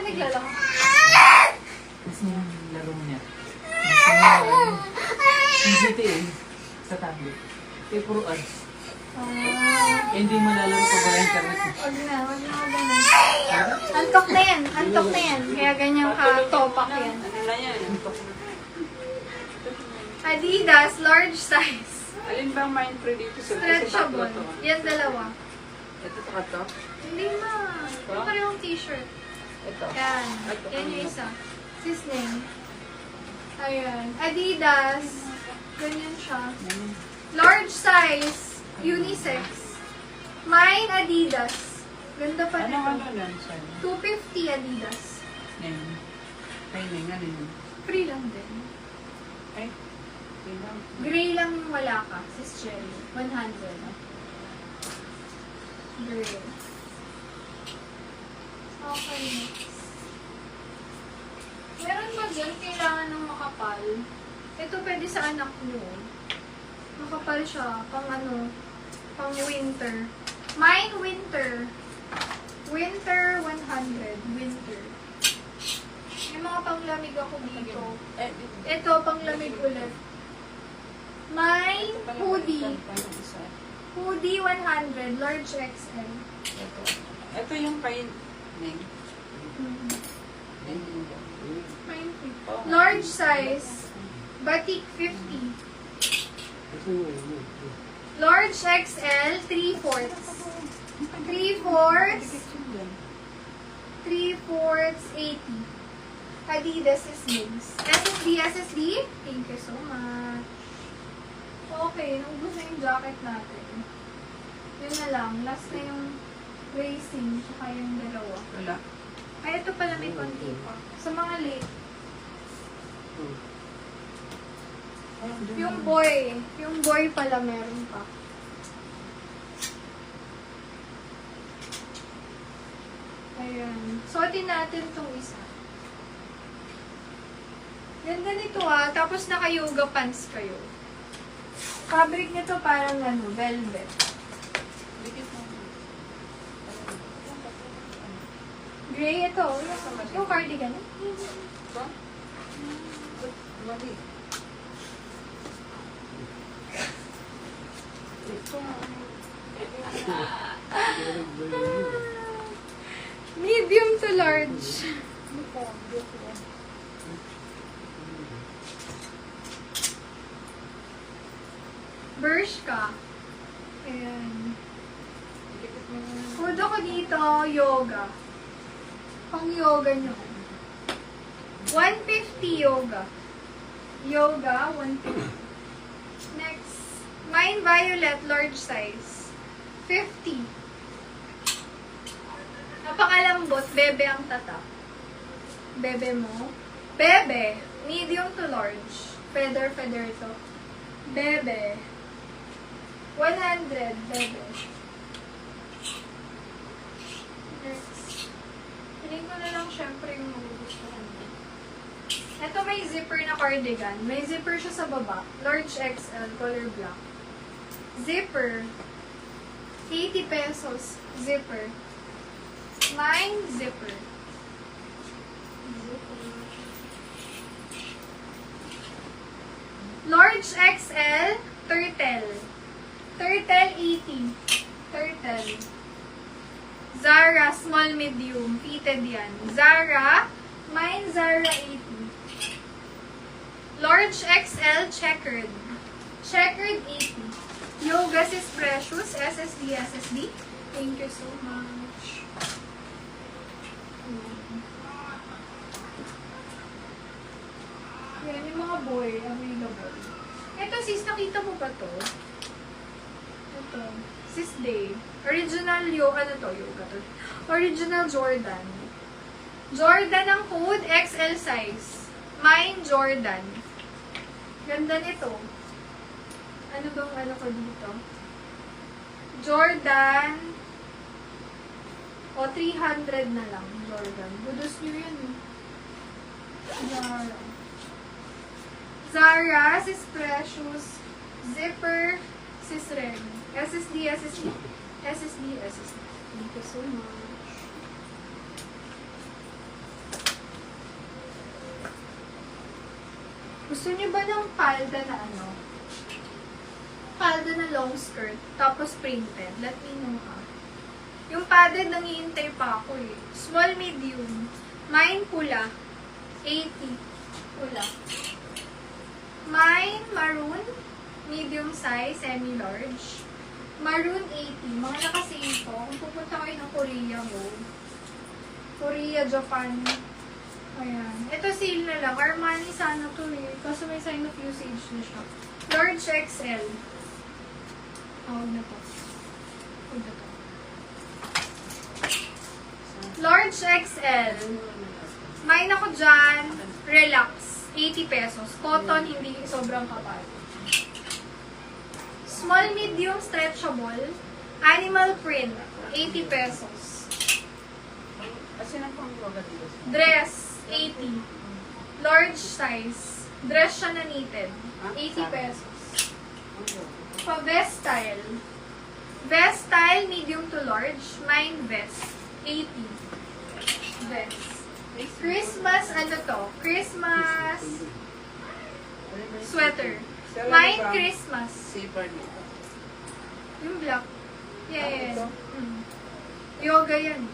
naglalaro? Kasi yung laro niya. Gusto niya, GTA sa tablet. Kaya puro ads. Eh, hindi malalaro pag wala internet. Wag na ganun. Antok na yan. Kaya ganyan ka-topak yan. Ano na yan? Adidas, large size. Alin ba ang mind-free dito sa Stretchable. tatlo to? Yan dalawa. Ito saka to? Hindi ma. Yung parehong t-shirt. Ito. Yan. Yan yung isa. Sisling. Ayan. Adidas. Ganyan siya. Large size. Unisex. Mine Adidas. Ganda pa Ano nito. lang siya? 250 Adidas. Name. Ay, name. Ano yun? Free lang din. Ay, yun lang. Gray lang yung wala ka. Sis Cherry. 100. Gray. Okay, next. Meron ba dyan kailangan ng makapal? Ito pwede sa anak mo. Makapal siya. Pang ano? Pang winter. Mine winter. Winter 100. Winter. May mga panglamig ako dito. Ito, panglamig ulit. Mine hoodie. Hoodie 100. Large XL. Ito yung kay Neng. Mine 50. Large size. Batik 50. Large XL 3/4. 3/4. 3/4 80. Adidas is Migs. SSD. Thank you so much. Okay, naubos na yung jacket natin. Yun na lang. Last na yung racing, tsaka yung dalawa. Wala. Ay, ito pala may konti pa. Sa mga late. Yung boy pala meron pa. Ayan. Suotin natin tong isa. Ganda nito tapos naka-yoga pants kayo. Fabric nito parang ano, velvet. Gray ito. Yung cardigan. Mali. Medium to large. Bershka. Ayan. Food ako dito, yoga. Pang yoga nyo. 150 yoga. Yoga, 150. Next. Mine violet, large size. 50. Napakalambot, bebe ang tatak. Bebe mo. Bebe, medium to large. Feather to. Bebe. 100, bebe. Next. Piling ko na lang syempre yung magugustuhan mo. Ito may zipper na cardigan. May zipper siya sa baba. Large XL, color black. Zipper. 80 pesos. Zipper. Mine, zipper. Large XL, turtle. Turtle 80. Turtle. Zara, small medium. Fitted yan. Zara, mine Zara 80. Large XL, checkered. Checkered 80. Yoga is precious. SSD. Thank you so much. Yan yung mga boy available. Ito sis, nakita mo ba to? Ito. Sis Day. Original ano to? Yoga to. Original Jordan. Jordan ang code, XL size. Mine Jordan. Ganda nito. Ano bang ano ko dito? Jordan. O, 300 na lang. Jordan. Budos nyo yun. Zara. Zara, sis Precious. Zipper, sis Ren. SSD. Thank you so much. Gusto niyo ba ng palda na ano? Palda na long skirt, tapos printed. Let me know ha. Yung padded, nangiintay pa ako eh. Small, medium. Mine, pula. 80. Pula. Mine, maroon. Medium size, semi-large. Maroon, 80. Mga nakasale ko. Kung pupunta kayo ng Korea mo. Korea, Japan. Ayan. Ito sale na lang. Armani sana to eh. Kaso may sign of usage na siya. Large XL. Huwag na to. Huwag na to. Large XL. May ako dyan. Relax. 80 pesos. Cotton, hindi sobrang kapal. Small, medium, stretchable. Animal print. 80 pesos. Kasi nang panggawa dito. Dress. 80. Large size. Dress siya na knitted. 80 pesos. Pa vest style. Vest style, medium to large. Mine vest. 80. Vest. Christmas, ano to? Christmas sweater. Mine Christmas. Zipper dito. Yung black. Yes. Ito? Yoga yan.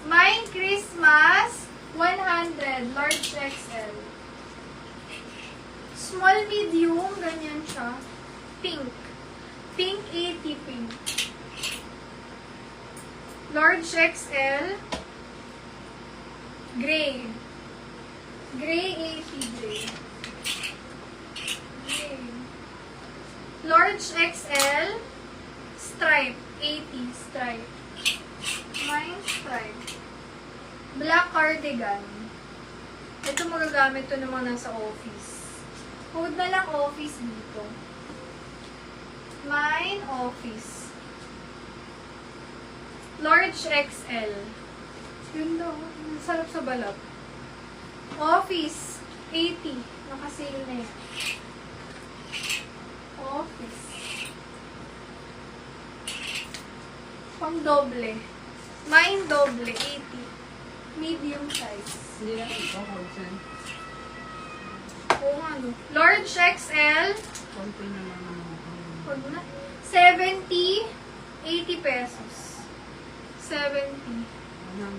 Mine Christmas 100. Large XL. Small, medium. Ganyan siya. Pink. Pink 80 pink. Large XL. Gray. Gray 80 gray. Gray. Large XL. Stripe. 80 stripe. Mine stripe. Black cardigan. Ito magagamit to naman nasa office. Code na lang office dito. Mine office. Large XL. Yun daw. Ang sarap sa balat. Office. 80. Nakasale na yan. Office. Pang doble. Mine doble. 80. Medium size. Hindi na ito. Wholesale. Oo nga no. Large XL. Konti na lang naman. Huwag na. 70. 80 pesos. 70. 100.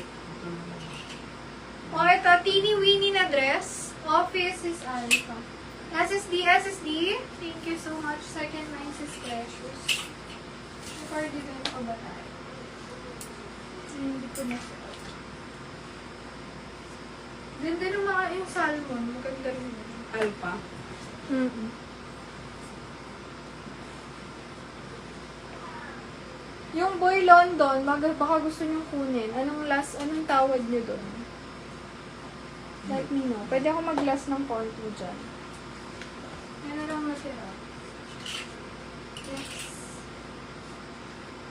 Ito na lang. O, ito, teeny-weeny na dress. Office is alpha. SSD. Thank you so much. Second line is precious. Cardigan pa ba tayo? Hindi ko na siya. Ganda ng mga yung salmon. Maganda rin yun. Alpha. Yung Boy London, baka gusto niyong kunin. Anong tawag niyo doon? Let me know. Pwede ako mag-last ng contour dyan. Yan na lang natira. Yes.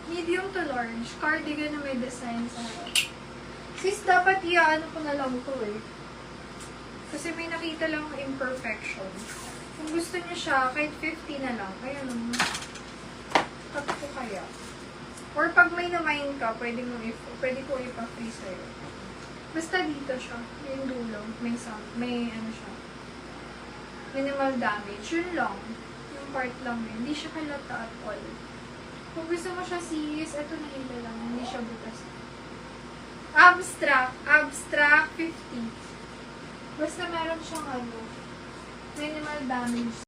Medium to large. Cardigan na may design sa harap. Sis, dapat ano ko na lang to eh. Kasi may nakita lang imperfection. Kung gusto niyo siya, kahit 50 na lang. Kaya naman. Cut ko kaya. Or pag may na-mind ka, pwede ko ipa-free sa'yo. Basta dito siya. Yung dulo. May ano siya. Minimal damage. Yun lang. Yung part lang yun. Hindi siya halata at all. Kung gusto mo siya sis, eto na hila lang. Hindi siya butas. Abstract 50. Basta meron siyang minimal damage.